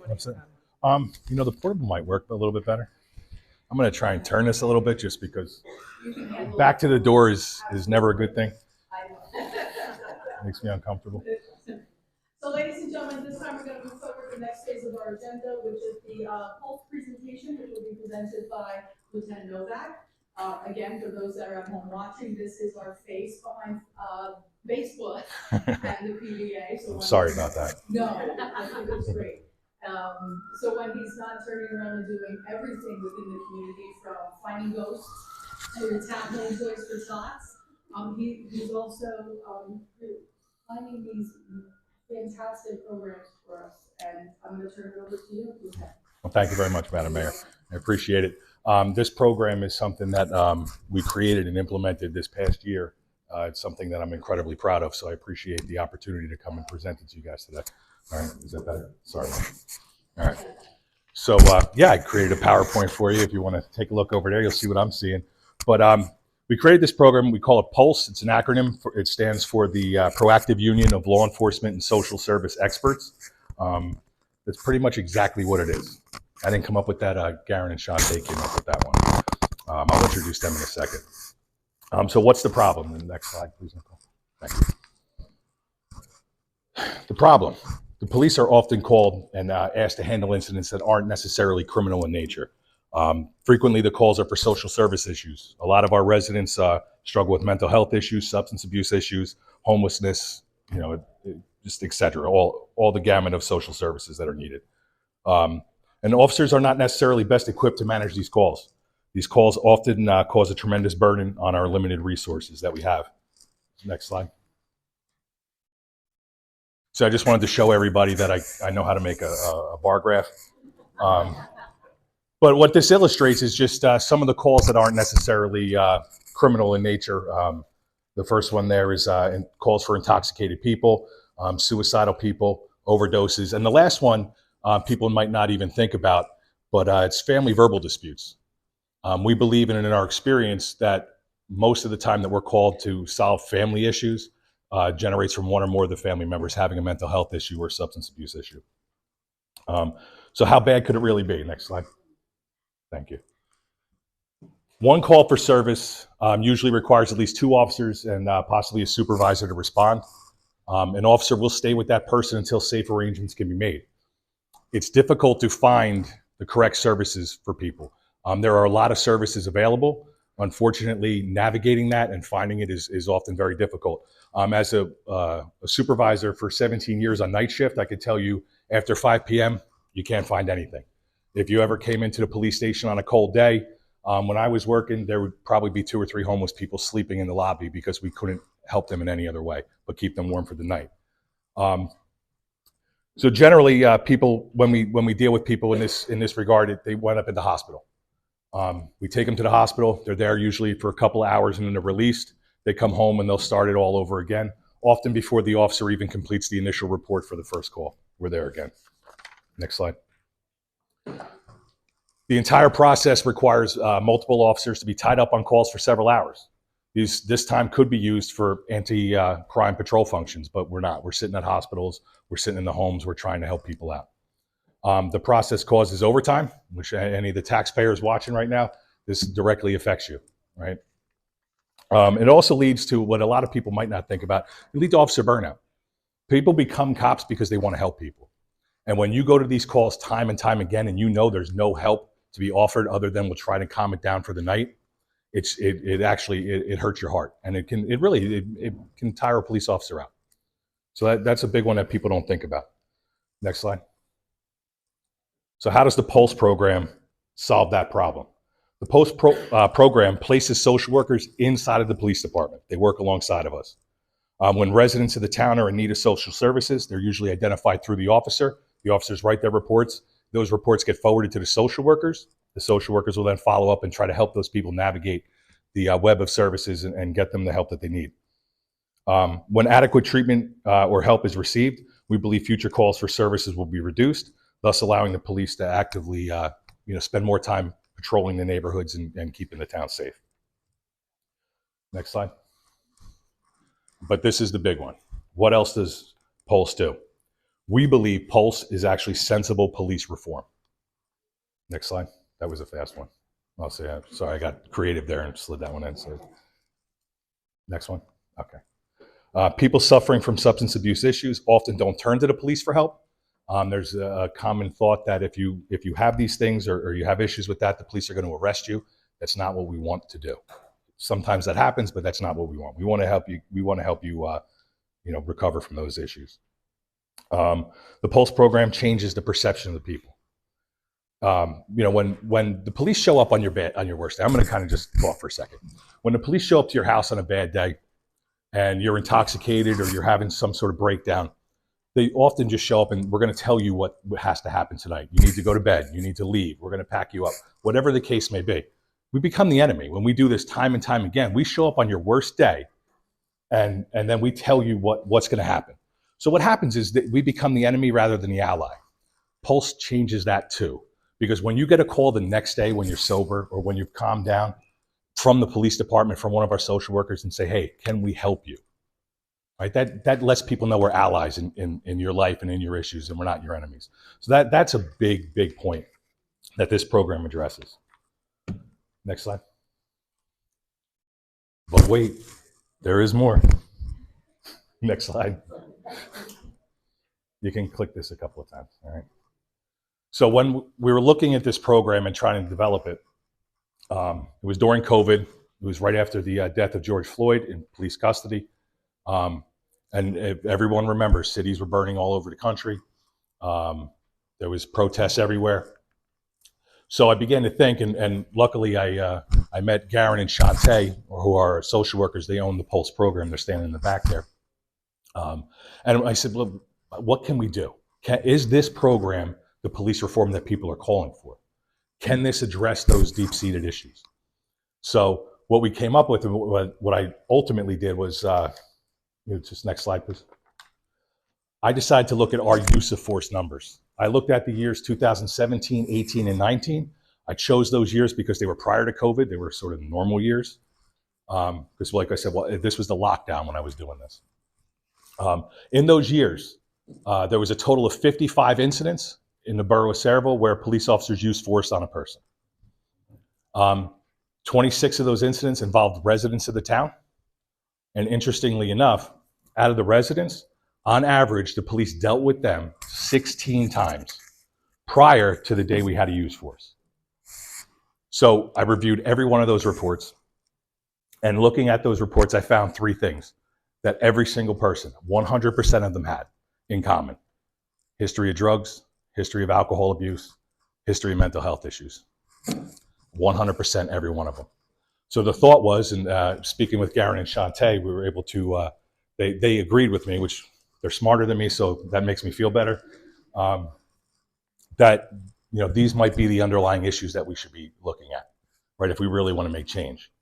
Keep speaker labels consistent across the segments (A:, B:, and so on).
A: What's it? The portable might work a little bit better. I'm gonna try and turn this a little bit just because back to the door is never a good thing. Makes me uncomfortable.
B: So, ladies and gentlemen, this time we're going to move forward to the next phase of our agenda, which is the P.U.L.S.E presentation, which will be presented by Lieutenant Novak. Again, for those that are at home watching, this is our face behind Facebook and the PDA. So
A: sorry about that.
B: No, I think it's great. So when he's not turning around and doing everything within the community, from finding ghosts to tackling toys for tots, he's also finding these fantastic programs for us. And I'm going to turn it over to you, Lieutenant.
A: Well, thank you very much, Madam Mayor. I appreciate it. This program is something that we created and implemented this past year. It's something that I'm incredibly proud of, so I appreciate the opportunity to come and present it to you guys today. All right, is that better? Sorry. All right. So, I created a PowerPoint for you. If you want to take a look over there, you'll see what I'm seeing. But we created this program. We call it P.U.L.S.E. It's an acronym. It stands for the Proactive Union of Law Enforcement and Social Service Experts. That's pretty much exactly what it is. I didn't come up with that. Garen and Shantae came up with that one. I'll introduce them in a second. So what's the problem? The next slide, please, Nicole. Thank you. The problem. The police are often called and asked to handle incidents that aren't necessarily criminal in nature. Frequently, the calls are for social service issues. A lot of our residents struggle with mental health issues, substance abuse issues, homelessness, just et cetera, all the gamut of social services that are needed. And officers are not necessarily best equipped to manage these calls. These calls often cause a tremendous burden on our limited resources that we have. Next slide. So I just wanted to show everybody that I know how to make a bar graph. But what this illustrates is just some of the calls that aren't necessarily criminal in nature. The first one there is calls for intoxicated people, suicidal people, overdoses. And the last one, people might not even think about, but it's family verbal disputes. We believe in our experience that most of the time that we're called to solve family issues generates from one or more of the family members having a mental health issue or substance abuse issue. So how bad could it really be? Next slide. Thank you. One call for service usually requires at least 2 officers and possibly a supervisor to respond. An officer will stay with that person until safe arrangements can be made. It's difficult to find the correct services for people. There are a lot of services available. Unfortunately, navigating that and finding it is often very difficult. As a supervisor for 17 years on night shift, I could tell you after 5 p.m., you can't find anything. If you ever came into the police station on a cold day, when I was working, there would probably be 2 or 3 homeless people sleeping in the lobby because we couldn't help them in any other way but keep them warm for the night. So generally, people, when we deal with people in this regard, they wind up in the hospital. We take them to the hospital. They're there usually for a couple of hours and then they're released. They come home and they'll start it all over again, often before the officer even completes the initial report for the first call. We're there again. Next slide. The entire process requires multiple officers to be tied up on calls for several hours. This time could be used for anti-crime patrol functions, but we're not. We're sitting at hospitals. We're sitting in the homes. We're trying to help people out. The process causes overtime, which any of the taxpayers watching right now, this directly affects you, right? It also leads to what a lot of people might not think about. It leads to officer burnout. People become cops because they want to help people. And when you go to these calls time and time again, and you know there's no help to be offered other than we'll try to calm it down for the night, it actually hurts your heart, and it can tire a police officer out. So that's a big one that people don't think about. Next slide. So how does the P.U.L.S.E program solve that problem? The P.U.L.S.E program places social workers inside of the police department. They work alongside of us. When residents of the town are in need of social services, they're usually identified through the officer. The officers write their reports. Those reports get forwarded to the social workers. The social workers will then follow up and try to help those people navigate the web of services and get them the help that they need. When adequate treatment or help is received, we believe future calls for services will be reduced, thus allowing the police to actively spend more time patrolling the neighborhoods and keeping the town safe. Next slide. But this is the big one. What else does P.U.L.S.E do? We believe P.U.L.S.E is actually sensible police reform. Next slide. That was a fast one. I'll say, sorry, I got creative there and slid that one in. So, next one. Okay. People suffering from substance abuse issues often don't turn to the police for help. There's a common thought that if you have these things or you have issues with that, the police are going to arrest you. That's not what we want to do. Sometimes that happens, but that's not what we want. We want to help you. We want to help you, recover from those issues. The P.U.L.S.E program changes the perception of the people. When the police show up on your worst day, I'm going to kind of just talk for a second. When the police show up to your house on a bad day and you're intoxicated or you're having some sort of breakdown, they often just show up and we're going to tell you what has to happen tonight. You need to go to bed. You need to leave. We're going to pack you up. Whatever the case may be. We become the enemy. When we do this time and time again, we show up on your worst day and then we tell you what's going to happen. So what happens is that we become the enemy rather than the ally. P.U.L.S.E changes that too. Because when you get a call the next day when you're sober or when you've calmed down from the police department, from one of our social workers and say, hey, can we help you? Right? That lets people know we're allies in your life and in your issues and we're not your enemies. So that's a big, big point that this program addresses. Next slide. But wait, there is more. Next slide. You can click this a couple of times, all right? So when we were looking at this program and trying to develop it, it was during COVID. It was right after the death of George Floyd in police custody. And if everyone remembers, cities were burning all over the country. There was protests everywhere. So I began to think, and luckily I met Garen and Shantae, who are social workers. They own the P.U.L.S.E program. They're standing in the back there. And I said, well, what can we do? Is this program the police reform that people are calling for? Can this address those deep-seated issues? So what we came up with, what I ultimately did was, just next slide, please. I decided to look at our use of force numbers. I looked at the years 2017, 18, and 19. I chose those years because they were prior to COVID. They were sort of normal years. Because like I said, this was the lockdown when I was doing this. In those years, there was a total of 55 incidents in the borough of Sayreville where police officers used force on a person. 26 of those incidents involved residents of the town. And interestingly enough, out of the residents, on average, the police dealt with them 16 times prior to the day we had to use force. So I reviewed every one of those reports. And looking at those reports, I found three things that every single person, 100% of them, had in common: history of drugs, history of alcohol abuse, history of mental health issues. 100% every one of them. So the thought was, and speaking with Garen and Shantae, we were able to, they agreed with me, which they're smarter than me, so that makes me feel better, that these might be the underlying issues that we should be looking at, right, if we really want to make change.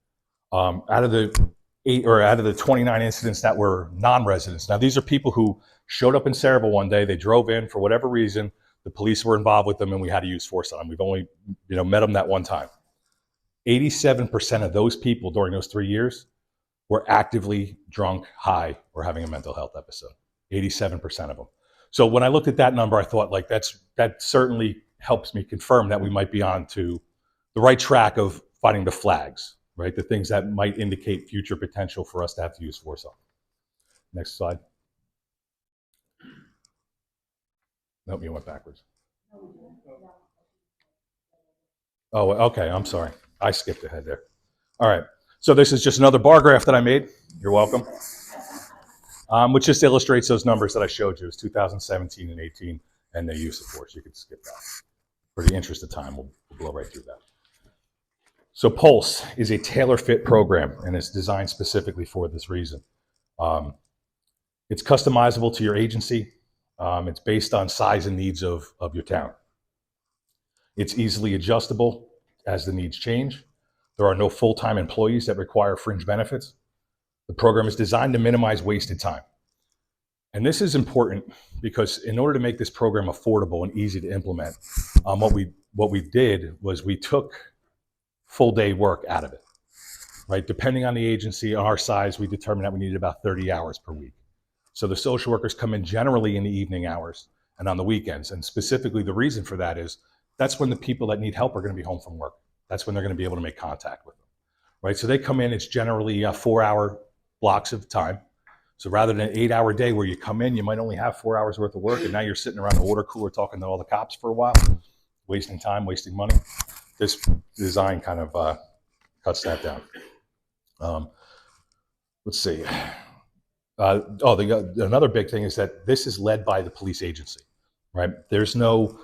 A: Out of the 29 incidents that were non-residents, now these are people who showed up in Sayreville one day, they drove in for whatever reason, the police were involved with them and we had to use force on them. We've only met them that one time. 87% of those people during those 3 years were actively drunk, high, or having a mental health episode. 87% of them. So when I looked at that number, I thought, like, that certainly helps me confirm that we might be on to the right track of fighting the flags, right? The things that might indicate future potential for us to have to use force on. Next slide. Nope, you went backwards. Oh, okay, I'm sorry. I skipped ahead there. All right, so this is just another bar graph that I made. You're welcome. Which just illustrates those numbers that I showed you. It's 2017 and 18, and the use of force. You could skip that. For the interest of time, we'll blow right through that. So P.U.L.S.E is a tailor-fit program, and it's designed specifically for this reason. It's customizable to your agency. It's based on size and needs of your town. It's easily adjustable as the needs change. There are no full-time employees that require fringe benefits. The program is designed to minimize wasted time. And this is important because in order to make this program affordable and easy to implement, what we did was we took full day work out of it, right? Depending on the agency, our size, we determined that we needed about 30 hours per week. So the social workers come in generally in the evening hours. and on the weekends. And specifically, the reason for that is that's when the people that need help are going to be home from work. That's when they're going to be able to make contact with them, right? So they come in, it's generally 4-hour blocks of time. So rather than an 8-hour day where you come in, you might only have 4 hours worth of work, and now you're sitting around the water cooler talking to all the cops for a while, wasting time, wasting money. This design kind of cuts that down. Let's see. Another big thing is that this is led by the police agency, right? There's no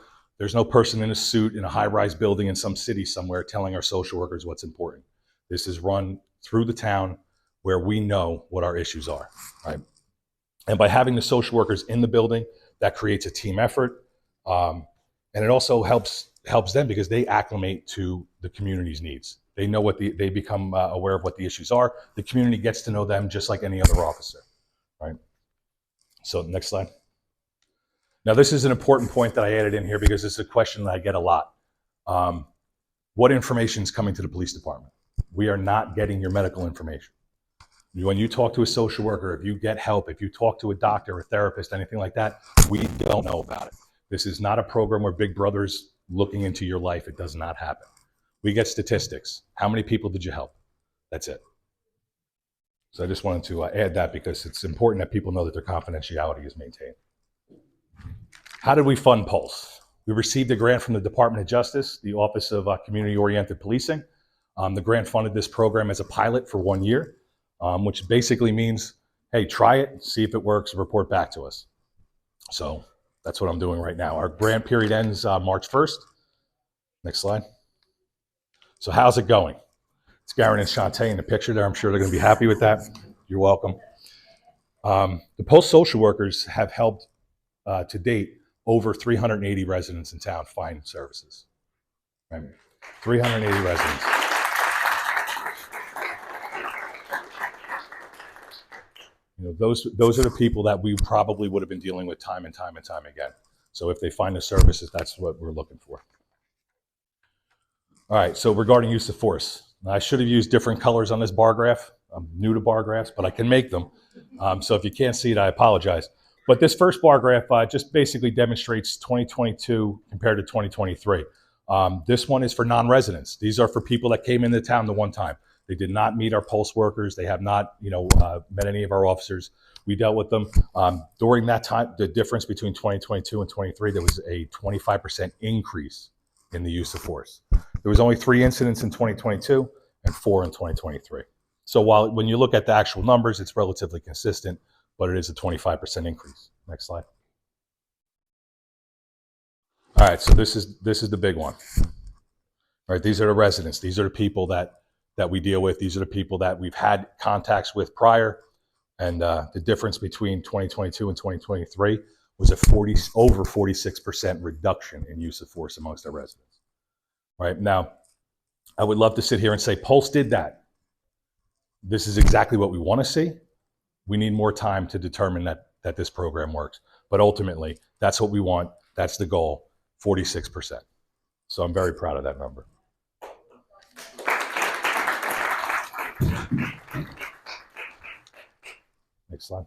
A: person in a suit in a high-rise building in some city somewhere telling our social workers what's important. This is run through the town where we know what our issues are, right? And by having the social workers in the building, that creates a team effort, and it also helps them because they acclimate to the community's needs. They know they become aware of what the issues are. The community gets to know them just like any other officer, right? So next slide. Now this is an important point that I added in here because it's a question that I get a lot. What information is coming to the police department? We are not getting your medical information. When you talk to a social worker, if you get help, if you talk to a doctor, a therapist, anything like that, we don't know about it. This is not a program where Big Brother's looking into your life. It does not happen. We get statistics. How many people did you help? That's it. So I just wanted to add that because it's important that people know that their confidentiality is maintained. How did we fund P.U.L.S.E? We received a grant from the Department of Justice, the Office of Community-Oriented Policing. The grant funded this program as a pilot for 1 year, which basically means, hey, try it, see if it works, report back to us. So that's what I'm doing right now. Our grant period ends March 1st. Next slide. So how's it going? It's Garen and Shantae in the picture there. I'm sure they're going to be happy with that. You're welcome. The P.U.L.S.E social workers have helped to date over 380 residents in town find services. Right? 380 residents. You know, those are the people that we probably would have been dealing with time and time and time again. So if they find the services, that's what we're looking for. All right, so regarding use of force. I should have used different colors on this bar graph. I'm new to bar graphs, but I can make them. So if you can't see it, I apologize. But this first bar graph just basically demonstrates 2022 compared to 2023. This one is for non-residents. These are for people that came into town the one time. They did not meet our P.U.L.S.E workers. They have not, met any of our officers. We dealt with them. During that time, the difference between 2022 and 23, there was a 25% increase in the use of force. There was only 3 incidents in 2022 and 4 in 2023. So when you look at the actual numbers, it's relatively consistent, but it is a 25% increase. Next slide. All right, so this is the big one. All right, these are the residents. These are the people that we deal with. These are the people that we've had contacts with prior. And the difference between 2022 and 2023 was over 46% reduction in use of force amongst our residents. Right now, I would love to sit here and say P.U.L.S.E did that. This is exactly what we want to see. We need more time to determine that this program works. But ultimately, that's what we want. That's the goal, 46%. So I'm very proud of that number. Next slide.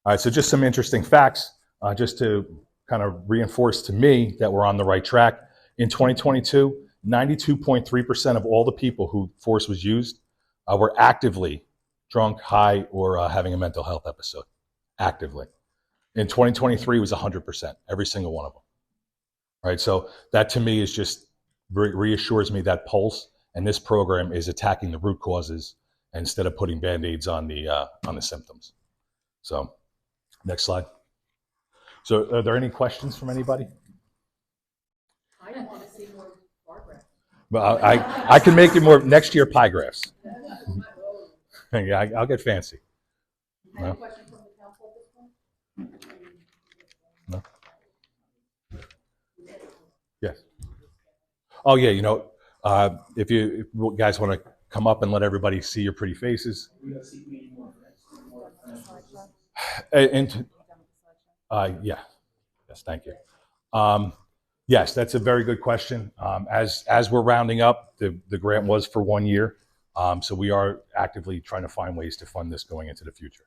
A: All right, so just some interesting facts, just to kind of reinforce to me that we're on the right track. In 2022, 92.3% of all the people who force was used were actively drunk, high, or having a mental health episode, actively. In 2023, it was 100%, every single one of them. All right, so that to me is just reassures me that P.U.L.S.E and this program is attacking the root causes instead of putting Band-Aids on the symptoms. So, next slide. So, are there any questions from anybody?
B: I don't want to see more bar graphs.
A: Well, I can make it more next year pie graphs. Yeah, I'll get fancy.
B: I have a question from the council at this point.
A: No. Yes. Oh yeah, if you guys want to come up and let everybody see your pretty faces. And yeah, yes, thank you. Yes, that's a very good question. As we're rounding up, the grant was for 1 year, so we are actively trying to find ways to fund this going into the future.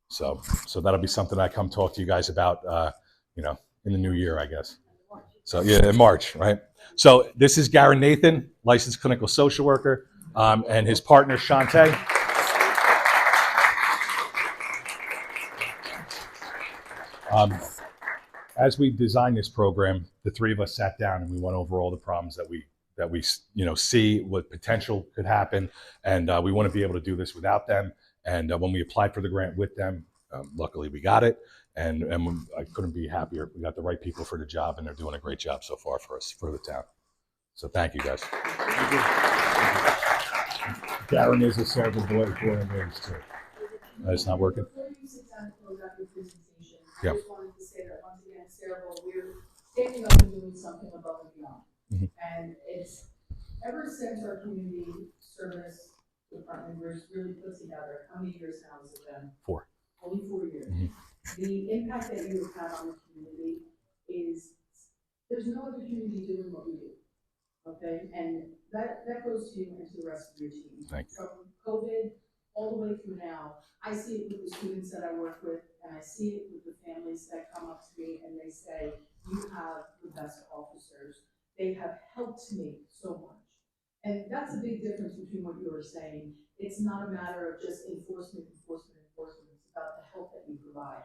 A: So that'll be something I come talk to you guys about in the new year, I guess. So yeah, in March, right? So this is Garen Nathan, licensed clinical social worker, and his partner Shantae. As we designed this program, the three of us sat down and we went over all the problems that we see, what potential could happen, and we want to be able to do this without them. And when we applied for the grant with them, luckily we got it, and I couldn't be happier. We got the right people for the job, and they're doing a great job so far for us, for the town. So thank you, guys. Darren is a Sayreville boy, born and raised too. It's not working.
B: Before you sit down and close out your presentation, I
A: Yeah.
B: just wanted to say that once again, Sayreville, we're standing up and doing something above and beyond.
A: Mhm.
B: And it's ever since our community service department was really put together, how many years now has it been?
A: 4.
B: Only 4 years.
A: Mhm.
B: The impact that you have had on the community is, there's no other community doing what we do. Okay, and that goes to you and to the rest of your team.
A: Thank you.
B: From COVID all the way through now, I see it with the students that I work with, and I see it with the families that come up to me and they say, you have the best officers. They have helped me so much. And that's a big difference between what you were saying. It's not a matter of just enforcement. It's about the help that you provide.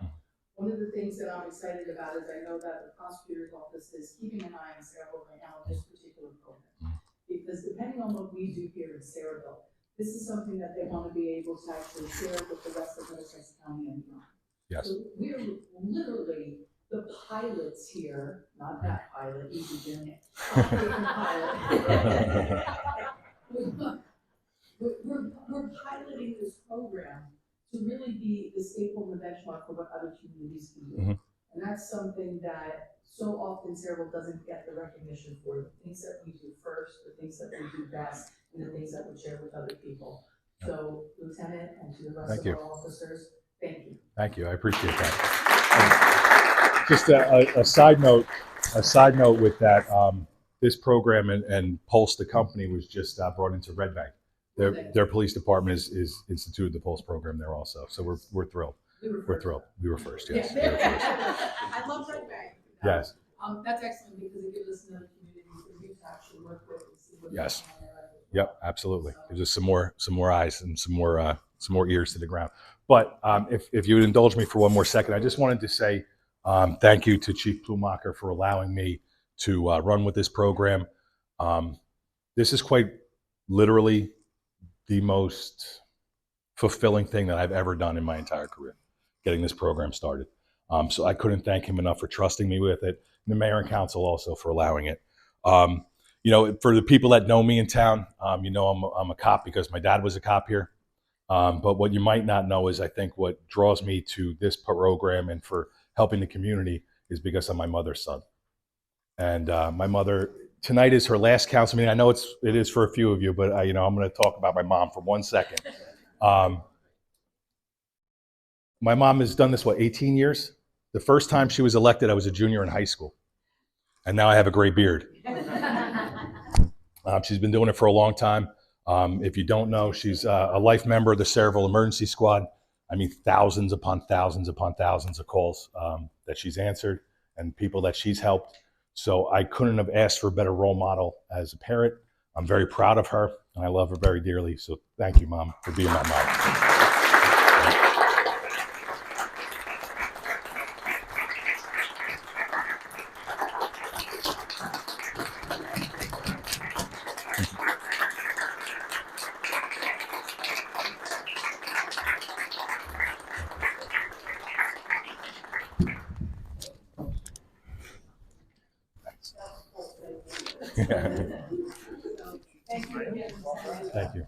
B: One of the things that I'm excited about is I know that the prosecutor's office is keeping an eye on Sayreville right now on this particular program. Because depending on what we do here in Sayreville, this is something that they want to be able to actually share with the rest of Middlesex County and beyond.
A: Yes.
B: So we're literally the pilots here, not that pilot, easy doing it. We're piloting this program to really be the staple and the benchmark for what other communities can do.
A: Mhm.
B: And that's something that so often Sayreville doesn't get the recognition for, the things that we do first, the things that we do best, and the things that we share with other people. So, Lieutenant, and to the rest
A: Thank
B: of
A: you.
B: our officers, thank you.
A: Thank you. I appreciate that. Just a side note. A side note with that. This program and P.U.L.S.E, the company, was just brought into Red Bank. Their police department is instituted the P.U.L.S.E program there also. So we're thrilled. We're thrilled. We were first. Yes.
B: Yeah.
A: We were first.
B: I love Red Bank.
A: Yes.
B: That's excellent because it gives us another community for you to actually work with and see what.
A: Yes. Yep. Absolutely. Gives us some more eyes and some more ears to the ground. But if you would indulge me for one more second, I just wanted to say thank you to Chief Plumacher for allowing me to run with this program. This is quite literally the most fulfilling thing that I've ever done in my entire career, getting this program started. So I couldn't thank him enough for trusting me with it. And the mayor and council also for allowing it. For the people that know me in town, I'm a cop because my dad was a cop here. But what you might not know is I think what draws me to this program and for helping the community is because I'm my mother's son. And my mother, tonight is her last council meeting. I know it is for a few of you, but I'm going to talk about my mom for 1 second. My mom has done this, 18 years? The first time she was elected, I was a junior in high school. And now I have a gray beard. She's been doing it for a long time. If you don't know, she's a life member of the Sayreville Emergency Squad. I mean, thousands upon thousands upon thousands of calls that she's answered and people that she's helped. So I couldn't have asked for a better role model as a parent. I'm very proud of her, and I love her very dearly. So thank you, Mom, for being my mom. Thank you.